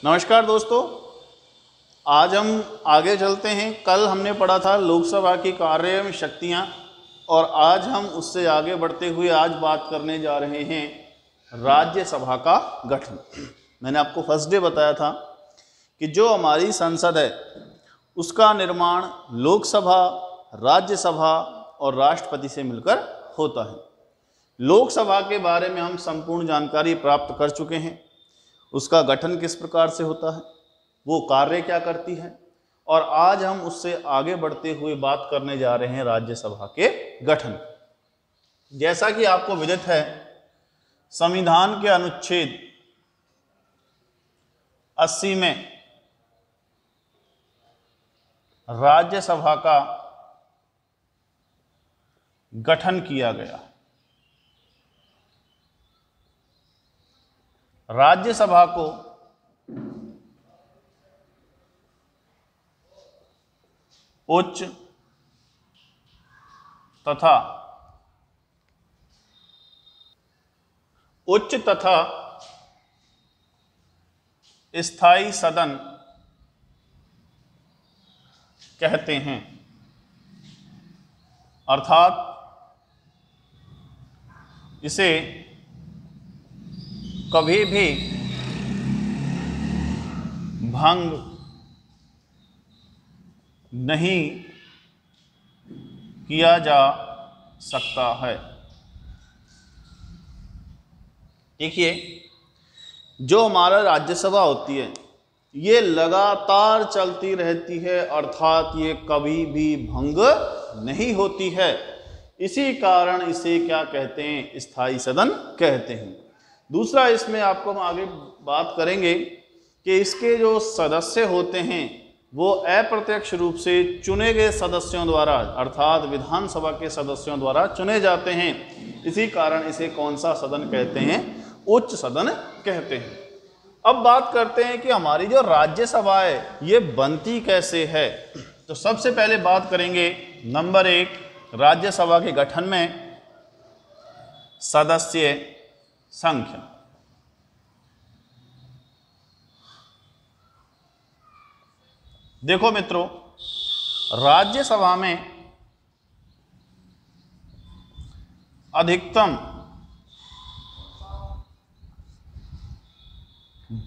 नमस्कार दोस्तों, आज हम आगे चलते हैं। कल हमने पढ़ा था लोकसभा की कार्य एवं शक्तियाँ और आज हम उससे आगे बढ़ते हुए आज बात करने जा रहे हैं राज्यसभा का गठन। मैंने आपको फर्स्ट डे बताया था कि जो हमारी संसद है उसका निर्माण लोकसभा, राज्यसभा और राष्ट्रपति से मिलकर होता है। लोकसभा के बारे में हम संपूर्ण जानकारी प्राप्त कर चुके हैं। उसका गठन किस प्रकार से होता है, वो कार्य क्या करती है, और आज हम उससे आगे बढ़ते हुए बात करने जा रहे हैं राज्यसभा के गठन। जैसा कि आपको विदित है, संविधान के अनुच्छेद 80 में राज्यसभा का गठन किया गया। राज्यसभा को उच्च तथा स्थायी सदन कहते हैं, अर्थात इसे कभी भी भंग नहीं किया जा सकता है। देखिए, जो हमारा राज्यसभा होती है ये लगातार चलती रहती है, अर्थात ये कभी भी भंग नहीं होती है। इसी कारण इसे क्या कहते हैं, स्थायी सदन कहते हैं। दूसरा, इसमें आपको हम आगे बात करेंगे कि इसके जो सदस्य होते हैं वो अप्रत्यक्ष रूप से चुने गए सदस्यों द्वारा, अर्थात विधानसभा के सदस्यों द्वारा चुने जाते हैं। इसी कारण इसे कौन सा सदन कहते हैं, उच्च सदन कहते हैं। अब बात करते हैं कि हमारी जो राज्यसभा है ये बनती कैसे है। तो सबसे पहले बात करेंगे नंबर 1, राज्यसभा के गठन में सदस्य संख्या। देखो मित्रों, राज्यसभा में अधिकतम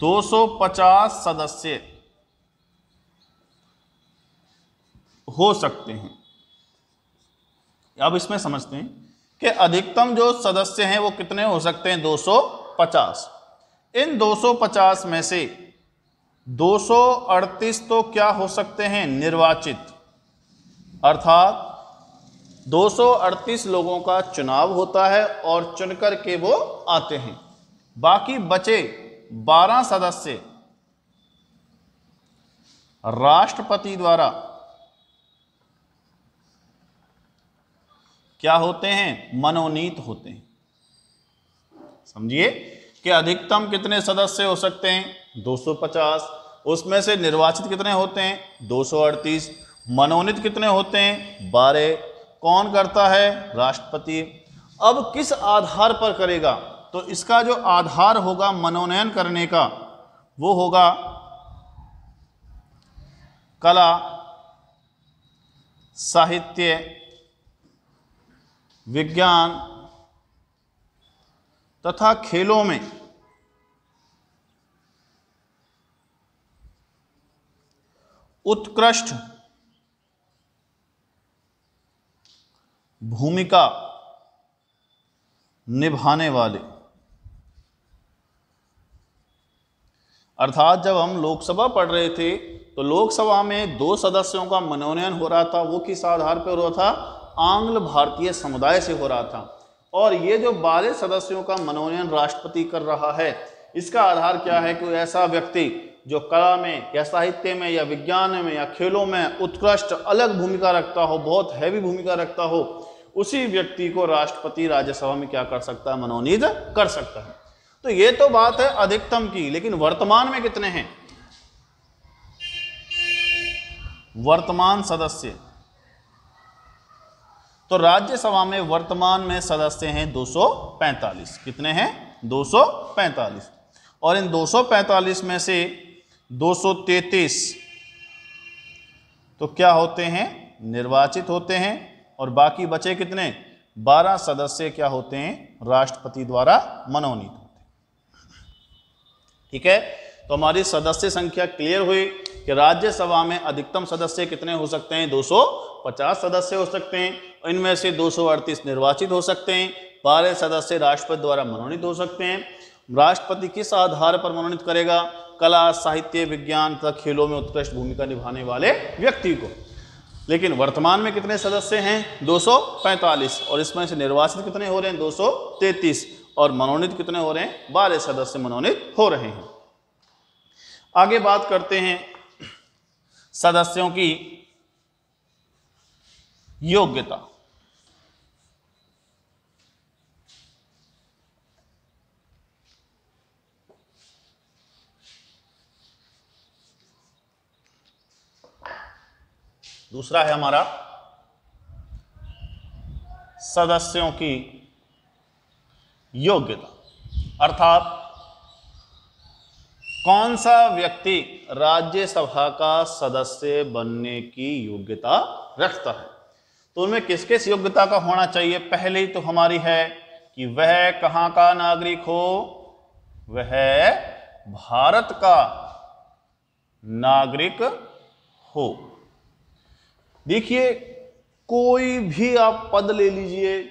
250 सदस्य हो सकते हैं। अब इसमें समझते हैं कि अधिकतम जो सदस्य हैं वो कितने हो सकते हैं, 250। इन 250 में से 238 तो क्या हो सकते हैं, निर्वाचित, अर्थात 238 लोगों का चुनाव होता है और चुनकर के वो आते हैं। बाकी बचे 12 सदस्य राष्ट्रपति द्वारा क्या होते हैं, मनोनीत होते हैं। समझिए कि अधिकतम कितने सदस्य हो सकते हैं, 250। उसमें से निर्वाचित कितने होते हैं, 238। मनोनीत कितने होते हैं, 12। कौन करता है, राष्ट्रपति। अब किस आधार पर करेगा, तो इसका जो आधार होगा मनोनयन करने का वो होगा कला, साहित्य, विज्ञान तथा खेलों में उत्कृष्ट भूमिका निभाने वाले। अर्थात जब हम लोकसभा पढ़ रहे थे तो लोकसभा में 2 सदस्यों का मनोनयन हो रहा था। वो किस आधार पर हो रहा था, आंग्ल भारतीय समुदाय से हो रहा था। और ये जो 12 सदस्यों का मनोनयन राष्ट्रपति कर रहा है, इसका आधार क्या है, कोई ऐसा व्यक्ति जो कला में या साहित्य में या विज्ञान में या खेलों में उत्कृष्ट अलग भूमिका रखता हो, बहुत हैवी भूमिका रखता हो, उसी व्यक्ति को राष्ट्रपति राज्यसभा में क्या कर सकता है, मनोनीत कर सकता है। तो ये तो बात है अधिकतम की, लेकिन वर्तमान में कितने हैं, वर्तमान सदस्य। तो राज्यसभा में वर्तमान में सदस्य हैं 245। कितने हैं? 245। और इन 245 में से 233 तो क्या होते हैं, निर्वाचित होते हैं, और बाकी बचे कितने, 12 सदस्य क्या होते हैं, राष्ट्रपति द्वारा मनोनीत होते हैं। ठीक है, तो हमारी सदस्य संख्या क्लियर हुई कि राज्यसभा में अधिकतम सदस्य कितने हो सकते हैं, 250 सदस्य हो सकते हैं, इनमें से 238 निर्वाचित हो सकते हैं, 12 सदस्य राष्ट्रपति द्वारा मनोनीत हो सकते हैं। राष्ट्रपति किस आधार पर मनोनीत करेगा, कला, साहित्य, विज्ञान तथा खेलों में उत्कृष्ट भूमिका निभाने वाले व्यक्ति को। लेकिन वर्तमान में कितने सदस्य हैं, 245, और इसमें से निर्वाचित कितने हो रहे हैं, 233, और मनोनीत कितने हो रहे हैं, 12 सदस्य मनोनीत हो रहे हैं। आगे बात करते हैं सदस्यों की योग्यता। दूसरा है हमारा सदस्यों की योग्यता, अर्थात कौन सा व्यक्ति राज्यसभा का सदस्य बनने की योग्यता रखता है। तो उनमें किस किस योग्यता का होना चाहिए। पहली तो हमारी है कि वह कहां का नागरिक हो, वह भारत का नागरिक हो। देखिए, कोई भी आप पद ले लीजिए,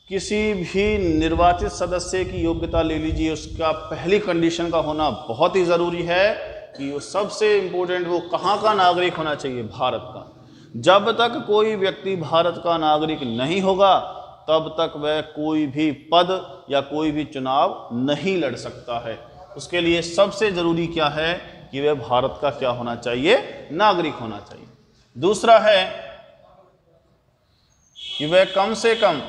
किसी भी निर्वाचित सदस्य की योग्यता ले लीजिए, उसका पहली कंडीशन का होना बहुत ही ज़रूरी है कि वो सबसे इम्पोर्टेंट, वो कहाँ का नागरिक होना चाहिए, भारत का। जब तक कोई व्यक्ति भारत का नागरिक नहीं होगा तब तक वह कोई भी पद या कोई भी चुनाव नहीं लड़ सकता है। उसके लिए सबसे ज़रूरी क्या है कि वह भारत का क्या होना चाहिए, नागरिक होना चाहिए। दूसरा है कि वह कम से कम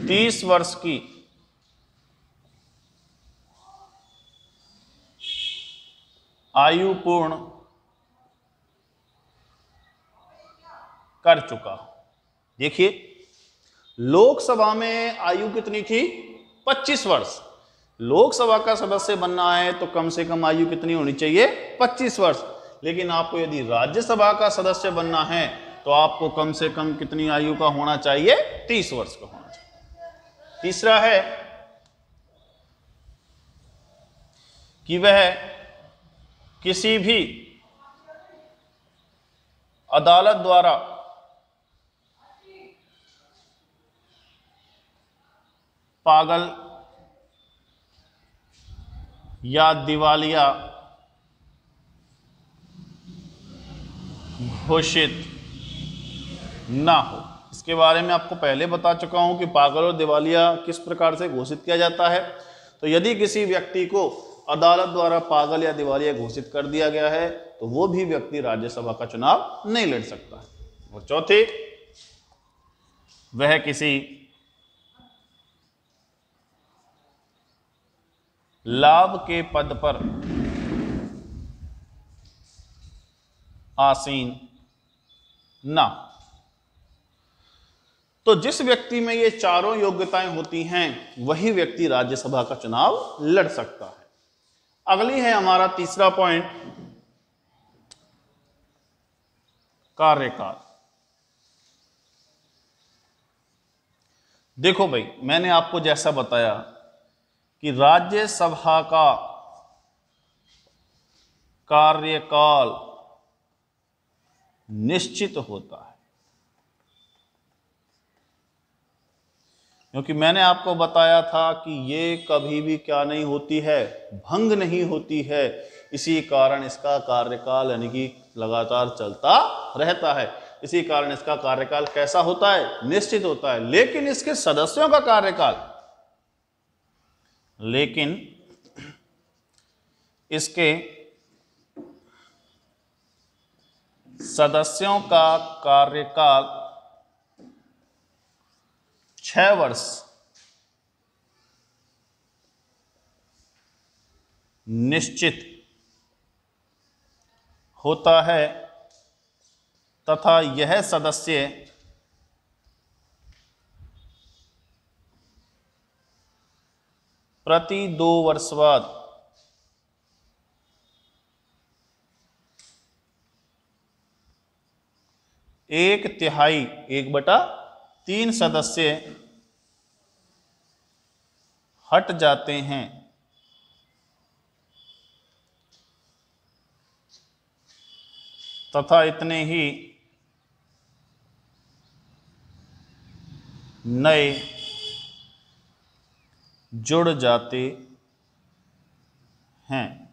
30 वर्ष की आयु पूर्ण कर चुका हो। देखिए, लोकसभा में आयु कितनी थी, 25 वर्ष। लोकसभा का सदस्य बनना है तो कम से कम आयु कितनी होनी चाहिए, 25 वर्ष। लेकिन आपको यदि राज्यसभा का सदस्य बनना है तो आपको कम से कम कितनी आयु का होना चाहिए, 30 वर्ष का होना चाहिए। तीसरा है कि वह किसी भी अदालत द्वारा पागल या दिवालिया घोषित ना हो। इसके बारे में आपको पहले बता चुका हूं कि पागल और दिवालिया किस प्रकार से घोषित किया जाता है। तो यदि किसी व्यक्ति को अदालत द्वारा पागल या दिवालिया घोषित कर दिया गया है तो वो भी व्यक्ति राज्यसभा का चुनाव नहीं लड़ सकता है। और चौथे, वह किसी लाभ के पद पर आसीन ना। तो जिस व्यक्ति में ये चारों योग्यताएं होती हैं वही व्यक्ति राज्यसभा का चुनाव लड़ सकता है। अगली है हमारा तीसरा पॉइंट, कार्यकाल। देखो भाई, मैंने आपको जैसा बताया कि राज्यसभा का कार्यकाल निश्चित होता है, क्योंकि मैंने आपको बताया था कि ये कभी भी क्या नहीं होती है, भंग नहीं होती है। इसी कारण इसका कार्यकाल यानी कि लगातार चलता रहता है। इसी कारण इसका कार्यकाल कैसा होता है, निश्चित होता है। लेकिन इसके सदस्यों का कार्यकाल, लेकिन इसके सदस्यों का कार्यकाल 6 वर्ष निश्चित होता है तथा यह सदस्य प्रति 2 वर्ष बाद एक तिहाई 1/3 सदस्य हट जाते हैं तथा इतने ही नए जुड़ जाते हैं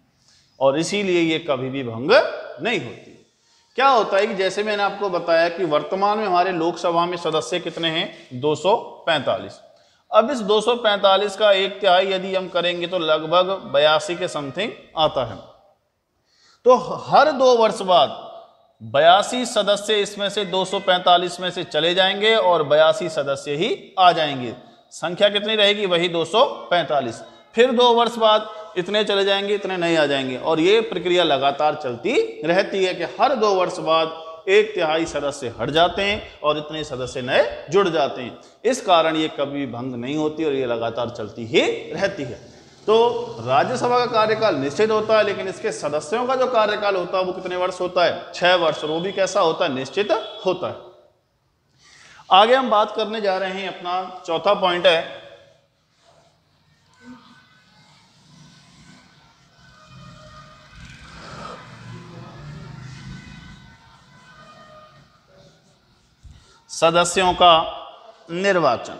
और इसीलिए ये कभी भी भंग नहीं होती। क्या होता है कि जैसे मैंने आपको बताया कि वर्तमान में हमारे लोकसभा में सदस्य कितने हैं 245। अब इस 245 का एक तिहाई यदि हम करेंगे तो लगभग 82 के समथिंग आता है। तो हर 2 वर्ष बाद 82 सदस्य इसमें से 245 में से चले जाएंगे और 82 सदस्य ही आ जाएंगे। संख्या कितनी रहेगी? वही 245। फिर 2 वर्ष बाद इतने चले जाएंगे, इतने नहीं आ जाएंगे और ये प्रक्रिया लगातार चलती रहती है कि हर 2 वर्ष बाद एक तिहाई सदस्य हट जाते हैं और इतने सदस्य नए जुड़ जाते हैं। इस कारण ये कभी भंग नहीं होती और ये लगातार चलती ही रहती है। तो राज्यसभा का कार्यकाल निश्चित होता है, लेकिन इसके सदस्यों का जो कार्यकाल होता है वो कितने वर्ष होता है? 6 वर्ष। और वो भी कैसा होता है? निश्चित होता है। आगे हम बात करने जा रहे हैं, अपना चौथा पॉइंट है सदस्यों का निर्वाचन।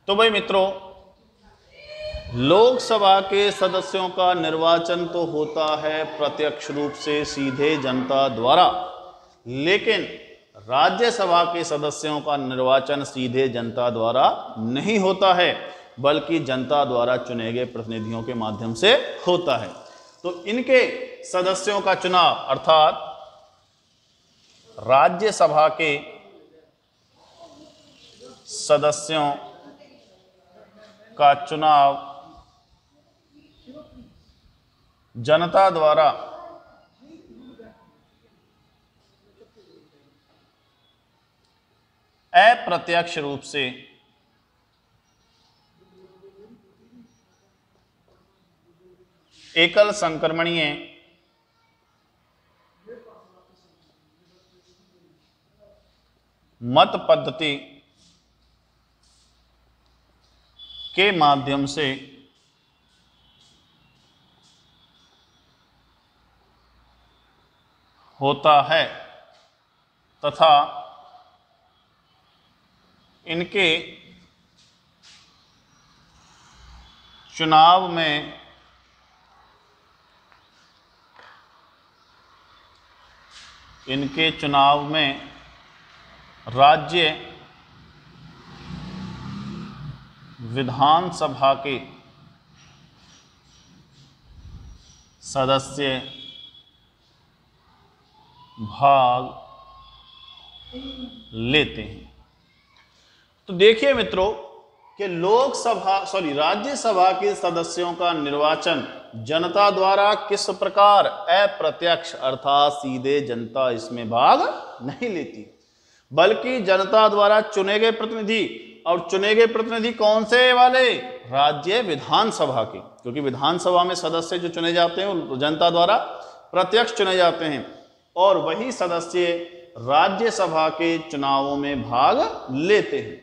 तो भाई मित्रों, लोकसभा के सदस्यों का निर्वाचन तो होता है प्रत्यक्ष रूप से सीधे जनता द्वारा, लेकिन राज्यसभा के सदस्यों का निर्वाचन सीधे जनता द्वारा नहीं होता है, बल्कि जनता द्वारा चुने गए प्रतिनिधियों के माध्यम से होता है। तो इनके सदस्यों का चुनाव अर्थात राज्यसभा के सदस्यों का चुनाव जनता द्वारा अप्रत्यक्ष रूप से एकल संक्रमणीय मत पद्धति के माध्यम से होता है तथा इनके चुनाव में राज्य विधानसभा के सदस्य भाग लेते हैं। तो देखिए मित्रों कि राज्यसभा के सदस्यों का निर्वाचन जनता द्वारा किस प्रकार? अप्रत्यक्ष अर्थात सीधे जनता इसमें भाग नहीं लेती, बल्कि जनता द्वारा चुने गए प्रतिनिधि। और चुने गए प्रतिनिधि कौन से वाले? राज्य विधानसभा के, क्योंकि विधानसभा में सदस्य जो चुने जाते हैं वो जनता द्वारा प्रत्यक्ष चुने जाते हैं और वही सदस्य राज्यसभा के चुनावों में भाग लेते हैं।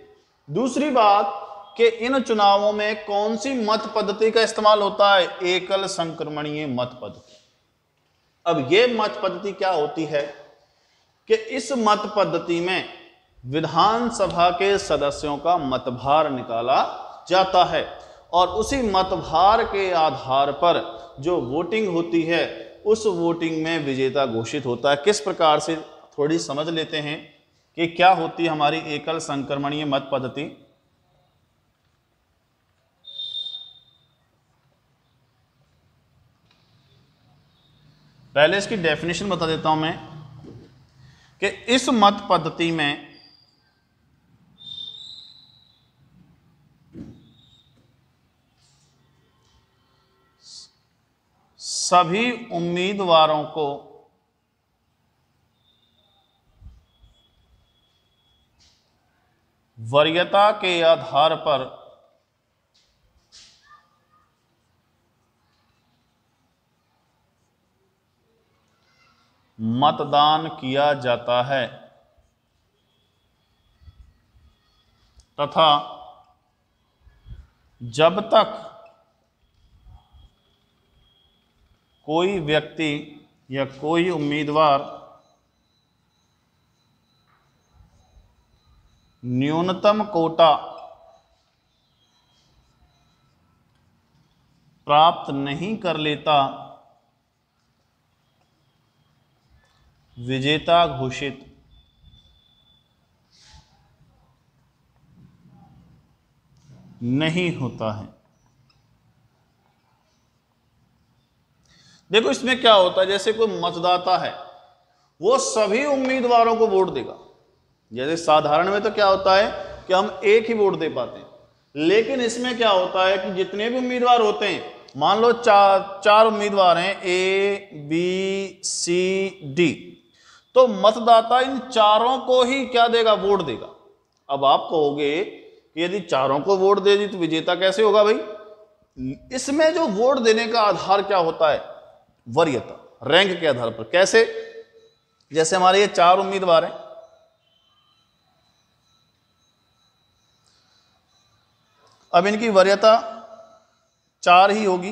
दूसरी बात कि इन चुनावों में कौन सी मत पद्धति का इस्तेमाल होता है? एकल संक्रमणीय मत पद्धति। अब ये मत पद्धति क्या होती है कि इस मत पद्धति में विधानसभा के सदस्यों का मतभार निकाला जाता है और उसी मतभार के आधार पर जो वोटिंग होती है उस वोटिंग में विजेता घोषित होता है। किस प्रकार से, थोड़ी समझ लेते हैं कि क्या होती है हमारी एकल संक्रमणीय मत पद्धति। पहले इसकी डेफिनेशन बता देता हूं मैं कि इस मत पद्धति में सभी उम्मीदवारों को वरीयता के आधार पर मतदान किया जाता है तथा जब तक कोई व्यक्ति या कोई उम्मीदवार न्यूनतम कोटा प्राप्त नहीं कर लेता, विजेता घोषित नहीं होता है। देखो इसमें क्या होता है, जैसे कोई मतदाता है वो सभी उम्मीदवारों को वोट देगा। जैसे साधारण में तो क्या होता है कि हम एक ही वोट दे पाते हैं, लेकिन इसमें क्या होता है कि जितने भी उम्मीदवार होते हैं, मान लो चार उम्मीदवार हैं ए बी सी डी, तो मतदाता इन चारों को ही क्या देगा, वोट देगा। अब आप कहोगे कि यदि चारों को वोट दे दी तो विजेता कैसे होगा भाई? इसमें जो वोट देने का आधार क्या होता है, वरीयता, रैंक के आधार पर। कैसे? जैसे हमारे ये चार उम्मीदवार हैं, अब इनकी वरीयता 4 ही होगी,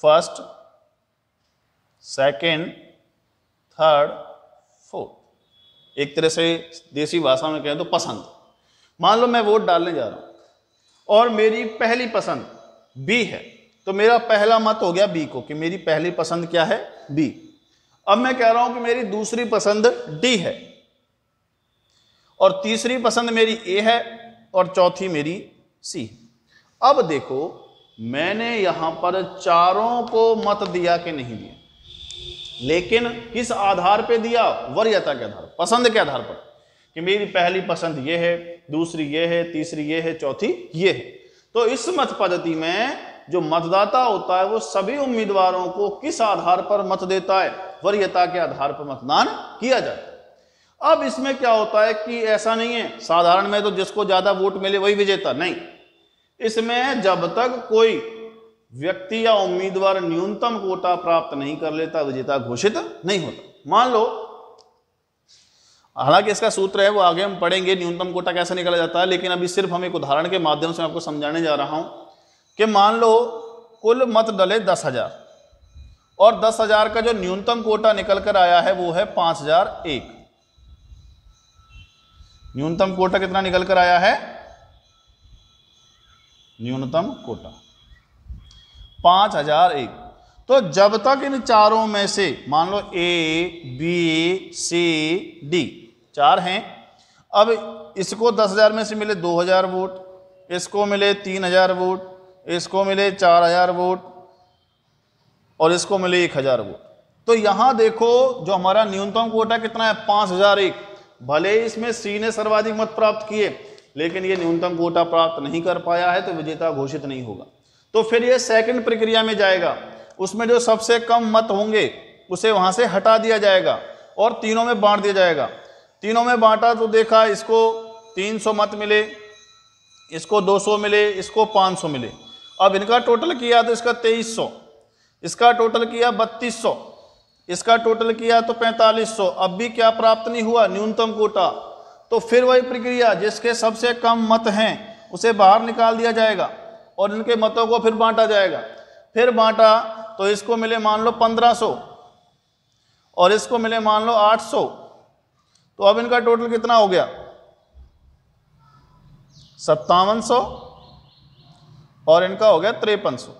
फर्स्ट, सेकंड, थर्ड, फोर्थ। एक तरह से देसी भाषा में कहें तो पसंद। मान लो मैं वोट डालने जा रहा हूं और मेरी पहली पसंद बी है, तो मेरा पहला मत हो गया बी को, कि मेरी पहली पसंद क्या है, बी। अब मैं कह रहा हूं कि मेरी दूसरी पसंद डी है, और तीसरी पसंद मेरी ए है, और चौथी मेरी सी है। अब देखो मैंने यहां पर चारों को मत दिया कि नहीं दिया, लेकिन किस आधार पे दिया, वरीयता के आधार पर, पसंद के आधार पर, कि मेरी पहली पसंद ये है, दूसरी ये है, तीसरी ये है, चौथी ये है। तो इस मत पद्धति में जो मतदाता होता है वो सभी उम्मीदवारों को किस आधार पर मत देता है, वरीयता के आधार पर मतदान किया जाता है। अब इसमें क्या होता है कि ऐसा नहीं है साधारण में तो जिसको ज्यादा वोट मिले वही विजेता, नहीं। इसमें जब तक कोई व्यक्ति या उम्मीदवार न्यूनतम कोटा प्राप्त नहीं कर लेता, विजेता घोषित नहीं होता। मान लो, हालांकि इसका सूत्र है वो आगे हम पढ़ेंगे, न्यूनतम कोटा कैसे निकाला जाता है, लेकिन अभी सिर्फ हम एक उदाहरण के माध्यम से आपको समझाने जा रहा हूं कि मान लो कुल मत डले 10,000 और 10,000 का जो न्यूनतम कोटा निकल कर आया है वो है 5,001। न्यूनतम कोटा कितना निकल कर आया है, न्यूनतम कोटा 5,001। तो जब तक इन चारों में से मान लो ए बी सी डी 4 हैं, अब इसको 10,000 में से मिले 2,000 वोट, इसको मिले 3,000 वोट, इसको मिले 4,000 वोट, और इसको मिले 1,000 वोट। तो यहां देखो जो हमारा न्यूनतम कोटा कितना है, 5,001। भले इसमें सी ने सर्वाधिक मत प्राप्त किए, लेकिन ये न्यूनतम कोटा प्राप्त नहीं कर पाया है, तो विजेता घोषित नहीं होगा। तो फिर ये सेकंड प्रक्रिया में जाएगा, उसमें जो सबसे कम मत होंगे उसे वहां से हटा दिया जाएगा और तीनों में बांट दिया जाएगा। तीनों में बांटा तो देखा इसको 300 मत मिले, इसको 200 मिले, इसको 500 मिले। अब इनका टोटल किया तो इसका 2300, इसका टोटल किया 3200, इसका टोटल किया तो 4500। अब भी क्या प्राप्त नहीं हुआ, न्यूनतम कोटा। तो फिर वही प्रक्रिया, जिसके सबसे कम मत हैं उसे बाहर निकाल दिया जाएगा और इनके मतों को फिर बांटा जाएगा। फिर बांटा तो इसको मिले मान लो 1500 और इसको मिले मान लो 800। तो अब इनका टोटल कितना हो गया, 5700, और इनका हो गया 5300।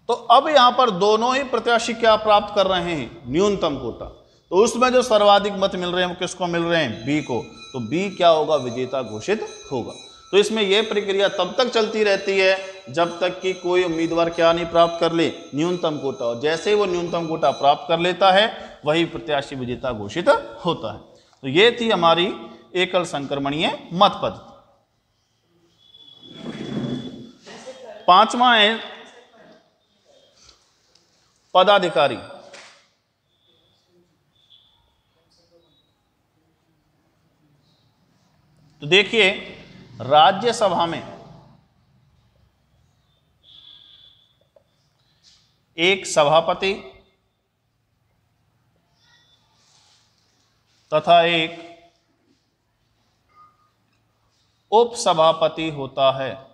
तो अब यहां पर दोनों ही प्रत्याशी क्या प्राप्त कर रहे हैं, न्यूनतम कोटा। तो उसमें जो सर्वाधिक मत मिल रहे हैं वो किसको मिल रहे हैं, बी को। तो बी क्या होगा, विजेता घोषित होगा। तो इसमें यह प्रक्रिया तब तक चलती रहती है जब तक कि कोई उम्मीदवार क्या नहीं प्राप्त कर ले, न्यूनतम कोटा। और जैसे ही वो न्यूनतम कोटा प्राप्त कर लेता है वही प्रत्याशी विजेता घोषित होता है। तो ये थी हमारी एकल संक्रमणीय मत पद्धति। 5वां है पदाधिकारी। तो देखिए राज्यसभा में एक सभापति तथा एक उपसभापति होता है।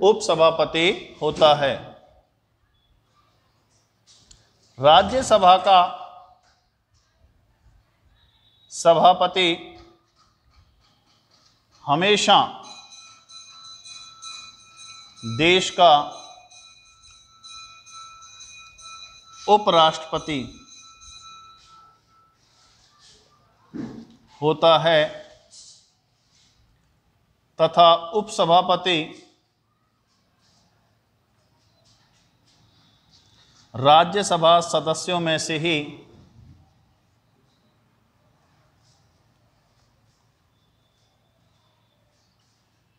उपसभापति होता है। राज्यसभा का सभापति हमेशा देश का उपराष्ट्रपति होता है तथा उपसभापति राज्यसभा सदस्यों में से ही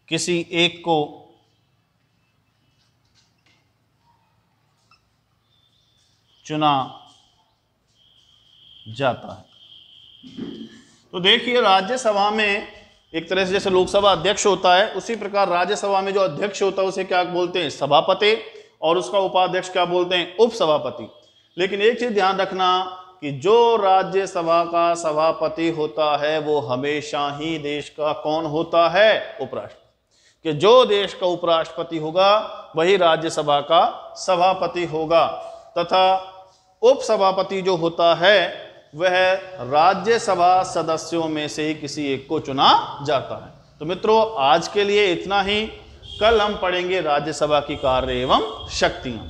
किसी एक को चुना जाता है। तो देखिए राज्यसभा में एक तरह से जैसे लोकसभा अध्यक्ष होता है, उसी प्रकार राज्यसभा में जो अध्यक्ष होता है उसे क्या बोलते हैं? सभापति, और उसका उपाध्यक्ष क्या बोलते हैं? उपसभापति। लेकिन एक चीज ध्यान रखना कि जो राज्यसभा का सभापति होता है वो हमेशा ही देश का कौन होता है? उपराष्ट्रपति। कि जो देश का उपराष्ट्रपति होगा वही राज्यसभा का सभापति होगा, तथा उपसभापति जो होता है वह राज्यसभा सदस्यों में से ही किसी एक को चुना जाता है। तो मित्रों आज के लिए इतना ही। कल हम पढ़ेंगे राज्यसभा की कार्य एवं शक्तियां।